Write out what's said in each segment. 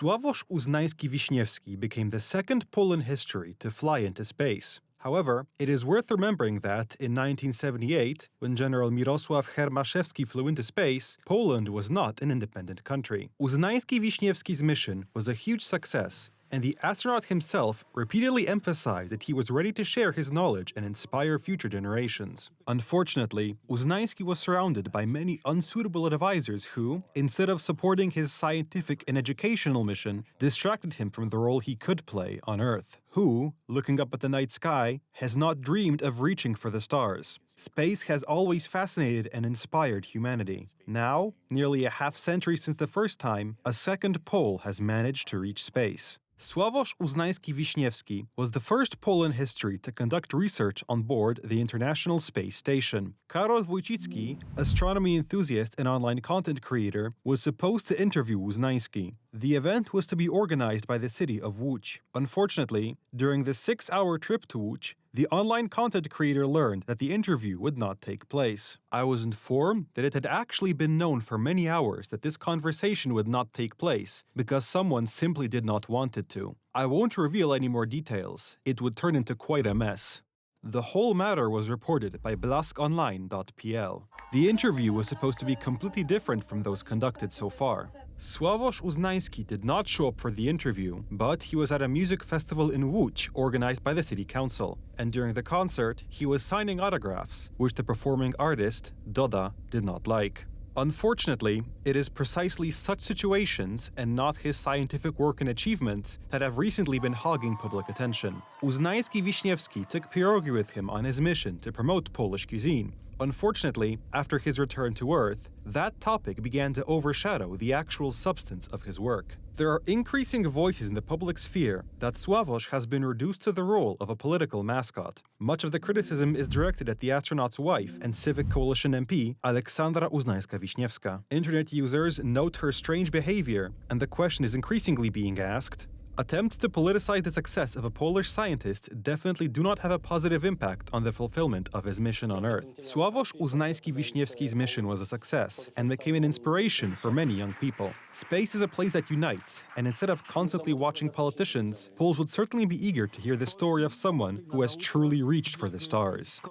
Sławosz Uznański-Wiśniewski became the second Pole in history to fly into space. However, it is worth remembering that in 1978, when General Mirosław Hermaszewski flew into space, Poland was not an independent country. Uznański-Wiśniewski's mission was a huge success, and the astronaut himself repeatedly emphasized that he was ready to share his knowledge and inspire future generations. Unfortunately, Uznański was surrounded by many unsuitable advisors who, instead of supporting his scientific and educational mission, distracted him from the role he could play on Earth. Who, looking up at the night sky, has not dreamed of reaching for the stars? Space has always fascinated and inspired humanity. Now, nearly a half-century since the first time, a second Pole has managed to reach space. Sławosz Uznański-Wiśniewski was the first Pole in history to conduct research on board the International Space Station. Karol Wojcicki, astronomy enthusiast and online content creator, was supposed to interview Uznański. The event was to be organized by the city of Łódź. Unfortunately, during the 6-hour trip to Łódź, the online content creator learned that the interview would not take place. I was informed that it had actually been known for many hours that this conversation would not take place because someone simply did not want it to. I won't reveal any more details. It would turn into quite a mess. The whole matter was reported by blaskonline.pl. The interview was supposed to be completely different from those conducted so far. Sławosz Uznański did not show up for the interview, but he was at a music festival in Łódź organized by the city council. And during the concert, he was signing autographs, which the performing artist, Doda, did not like. Unfortunately, it is precisely such situations and not his scientific work and achievements that have recently been hogging public attention. Uznański-Wiśniewski took pierogi with him on his mission to promote Polish cuisine. Unfortunately, after his return to Earth, that topic began to overshadow the actual substance of his work. There are increasing voices in the public sphere that Sławosz has been reduced to the role of a political mascot. Much of the criticism is directed at the astronaut's wife and Civic Coalition MP, Aleksandra Uznańska-Wiśniewska. Internet users note her strange behavior, and the question is increasingly being asked: attempts to politicize the success of a Polish scientist definitely do not have a positive impact on the fulfillment of his mission on Earth. Sławosz Uznański-Wiśniewski's mission was a success and became an inspiration for many young people. Space is a place that unites, and instead of constantly watching politicians, Poles would certainly be eager to hear the story of someone who has truly reached for the stars.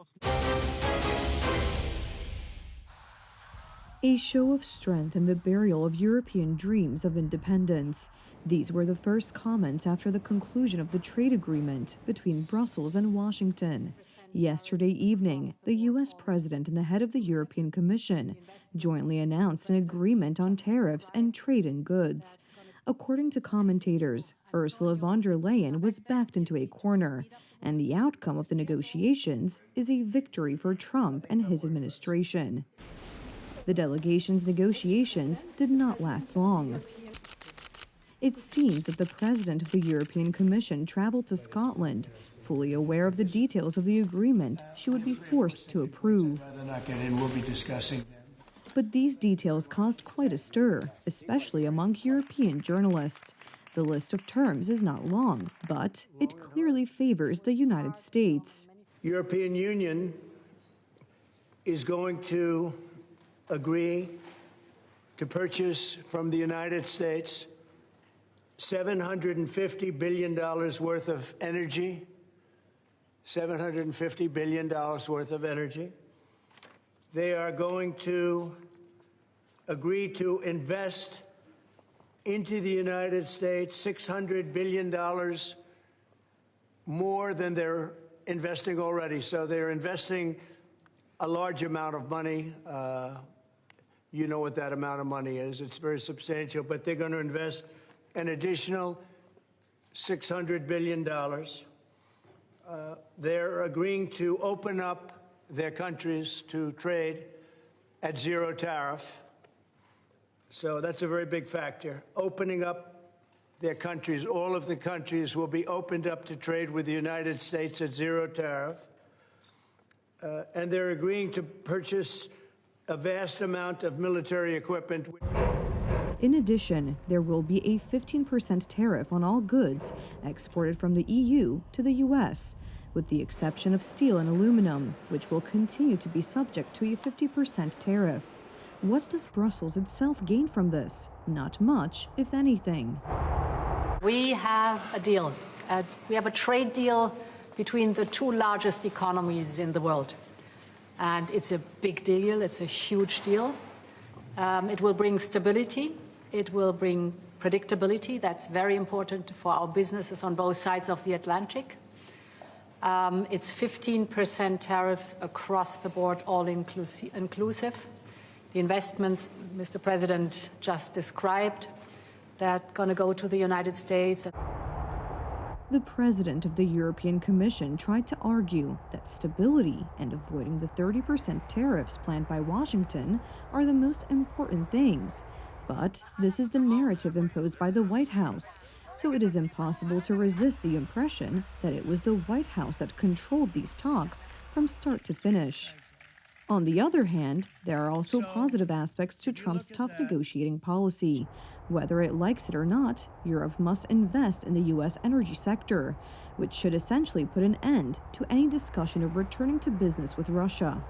A show of strength in the burial of European dreams of independence. These were the first comments after the conclusion of the trade agreement between Brussels and Washington. Yesterday evening, the U.S. President and the head of the European Commission jointly announced an agreement on tariffs and trade in goods. According to commentators, Ursula von der Leyen was backed into a corner, and the outcome of the negotiations is a victory for Trump and his administration. The delegation's negotiations did not last long. It seems that the president of the European Commission traveled to Scotland, fully aware of the details of the agreement she would be forced to approve. But these details caused quite a stir, especially among European journalists. The list of terms is not long, but it clearly favors the United States. European Union is going to agree to purchase from the United States $750 billion worth of energy. $750 billion worth of energy. They are going to agree to invest into the United States $600 billion more than they're investing already. So they're investing a large amount of money. You know what that amount of money is. It's very substantial, but they're going to invest an additional $600 billion. They're agreeing to open up their countries to trade at zero tariff. So that's a very big factor. Opening up their countries, all of the countries will be opened up to trade with the United States at zero tariff. And they're agreeing to purchase a vast amount of military equipment. In addition, there will be a 15% tariff on all goods exported from the EU to the U.S., with the exception of steel and aluminum, which will continue to be subject to a 50% tariff. What does Brussels itself gain from this? Not much, if anything. We have a deal. We have a trade deal between the two largest economies in the world. And it's a big deal, it's a huge deal. It will bring stability, it will bring predictability. That's very important for our businesses on both sides of the Atlantic. It's 15% tariffs across the board, all inclusive. The investments Mr. President just described, that's going to go to the United States. The president of the European Commission tried to argue that stability and avoiding the 30% tariffs planned by Washington are the most important things. But this is the narrative imposed by the White House, so it is impossible to resist the impression that it was the White House that controlled these talks from start to finish. On the other hand, there are also positive aspects to Trump's tough negotiating policy. Whether it likes it or not, Europe must invest in the U.S. energy sector, which should essentially put an end to any discussion of returning to business with Russia.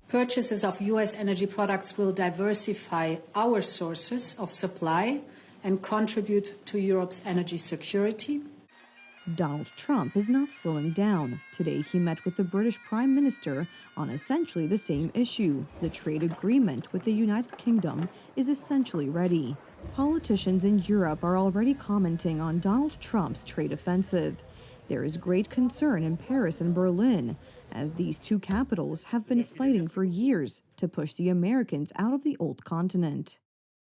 Purchases of U.S. energy products will diversify our sources of supply and contribute to Europe's energy security. Donald Trump is not slowing down. Today he met with the British Prime Minister on essentially the same issue. The trade agreement with the United Kingdom is essentially ready. Politicians in Europe are already commenting on Donald Trump's trade offensive. There is great concern in Paris and Berlin, as these two capitals have been fighting for years to push the Americans out of the old continent.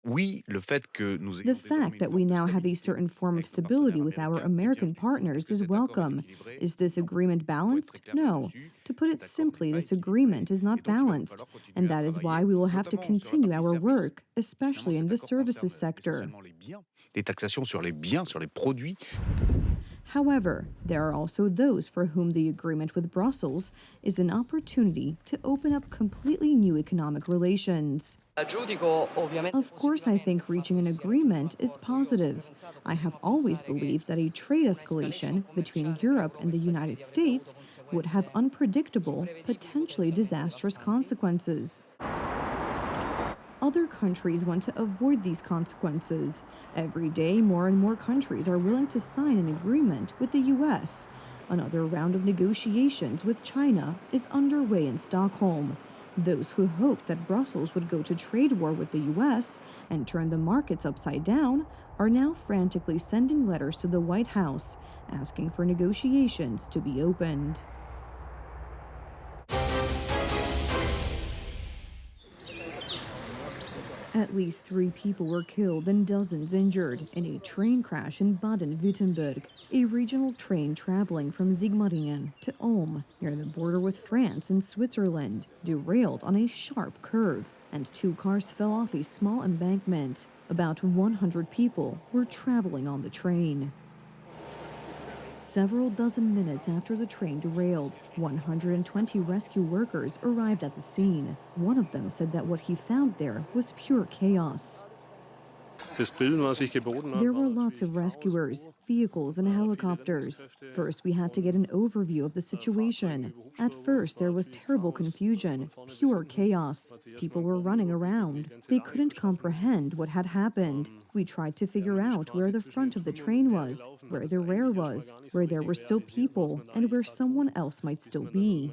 The fact that we now have a certain form of stability with our American partners is welcome. Is this agreement balanced? No. To put it simply, this agreement is not balanced, and that is why we will have to continue our work, especially in the services sector. However, there are also those for whom the agreement with Brussels is an opportunity to open up completely new economic relations. Of course, I think reaching an agreement is positive. I have always believed that a trade escalation between Europe and the United States would have unpredictable, potentially disastrous consequences. Other countries want to avoid these consequences. Every day, more and more countries are willing to sign an agreement with the U.S. Another round of negotiations with China is underway in Stockholm. Those who hoped that Brussels would go to trade war with the U.S. and turn the markets upside down are now frantically sending letters to the White House, asking for negotiations to be opened. At least 3 people were killed and dozens injured in a train crash in Baden-Württemberg. A regional train traveling from Sigmaringen to Ulm, near the border with France and Switzerland, derailed on a sharp curve, and 2 cars fell off a small embankment. About 100 people were traveling on the train. Several dozen minutes after the train derailed, 120 rescue workers arrived at the scene. One of them said that what he found there was pure chaos. There were lots of rescuers, vehicles, and helicopters. First, we had to get an overview of the situation. At first, there was terrible confusion, pure chaos. People were running around. They couldn't comprehend what had happened. We tried to figure out where the front of the train was, where the rear was, where there were still people, and where someone else might still be.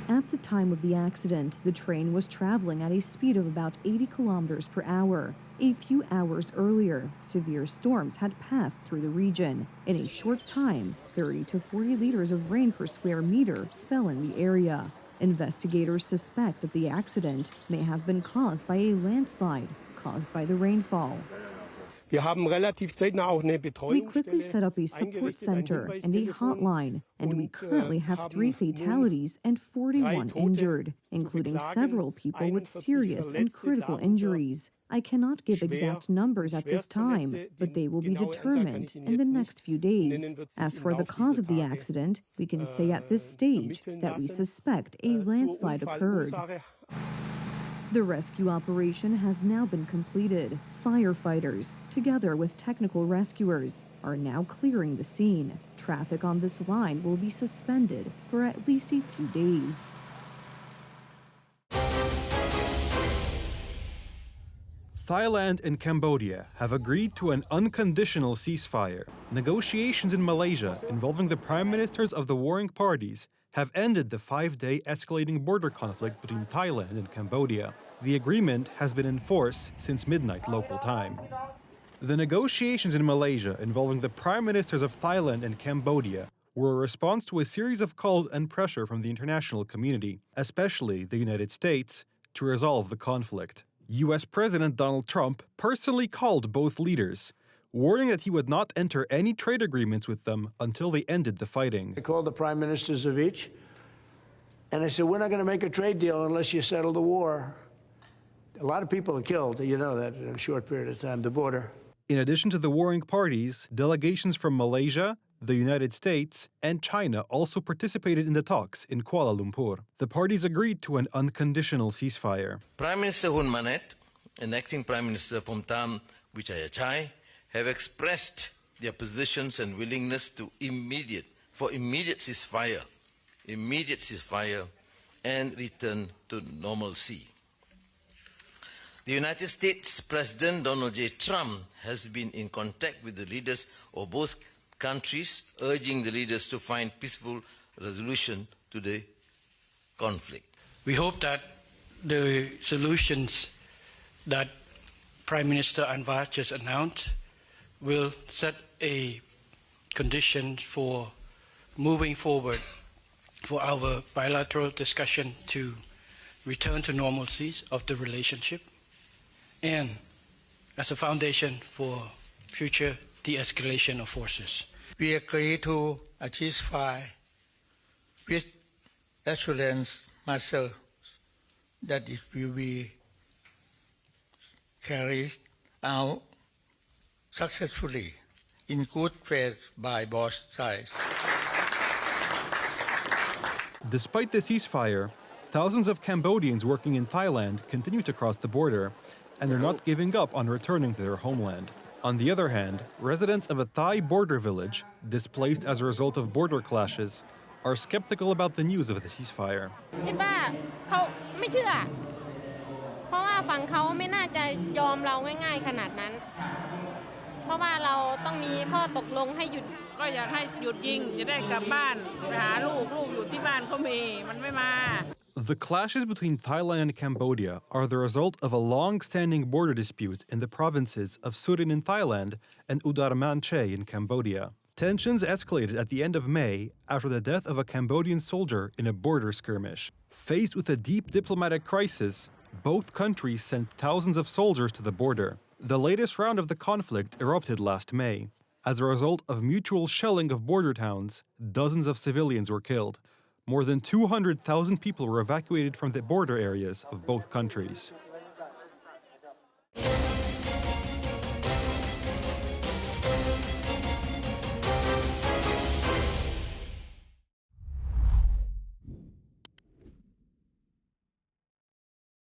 At the time of the accident, the train was traveling at a speed of about 80 kilometers per hour. A few hours earlier, severe storms had passed through the region. In a short time, 30 to 40 liters of rain per square meter fell in the area. Investigators suspect that the accident may have been caused by a landslide caused by the rainfall. We quickly set up a support center and a hotline, and we currently have 3 fatalities and 41 injured, including several people with serious and critical injuries. I cannot give exact numbers at this time, but they will be determined in the next few days. As for the cause of the accident, we can say at this stage that we suspect a landslide occurred. The rescue operation has now been completed. Firefighters, together with technical rescuers, are now clearing the scene. Traffic on this line will be suspended for at least a few days. Thailand and Cambodia have agreed to an unconditional ceasefire. Negotiations in Malaysia involving the prime ministers of the warring parties have ended the 5-day escalating border conflict between Thailand and Cambodia. The agreement has been in force since midnight local time. The negotiations in Malaysia involving the prime ministers of Thailand and Cambodia were a response to a series of calls and pressure from the international community, especially the United States, to resolve the conflict. U.S. President Donald Trump personally called both leaders, warning that he would not enter any trade agreements with them until they ended the fighting. I called the prime ministers of each, and I said, we're not going to make a trade deal unless you settle the war. A lot of people are killed, you know that, in a short period of time, the border. In addition to the warring parties, delegations from Malaysia, the United States, and China also participated in the talks in Kuala Lumpur. The parties agreed to an unconditional ceasefire. Prime Minister Hun Manet and Acting Prime Minister Phumtham Wechayachai have expressed their positions and willingness to immediate ceasefire and return to normalcy. The United States President Donald J. Trump has been in contact with the leaders of both countries, urging the leaders to find peaceful resolution to the conflict. We hope that the solutions that Prime Minister Anwar just announced will set a condition for moving forward for our bilateral discussion to return to normalcy of the relationship and as a foundation for future de-escalation of forces. We agree to a ceasefire with assurance myself that it will be carried out successfully in good faith by both sides. Despite the ceasefire, thousands of Cambodians working in Thailand continue to cross the border, and they're not giving up on returning to their homeland. On the other hand, residents of a Thai border village, displaced as a result of border clashes, are skeptical about the news of the ceasefire. คิดว่าเขาไม่เชื่อเพราะว่าฝั่งเขาไม่น่าจะยอมเราง่ายๆขนาดนั้นเพราะว่าเราต้องมีข้อตกลงให้หยุดก็อยากให้หยุดยิงจะได้กลับบ้านไปหาลูกอยู่ที่บ้านเขามีมันไม่มา The clashes between Thailand and Cambodia are the result of a long-standing border dispute in the provinces of Surin in Thailand and Udarmanche in Cambodia. Tensions escalated at the end of May after the death of a Cambodian soldier in a border skirmish. Faced with a deep diplomatic crisis, both countries sent thousands of soldiers to the border. The latest round of the conflict erupted last May. As a result of mutual shelling of border towns, dozens of civilians were killed. More than 200,000 people were evacuated from the border areas of both countries.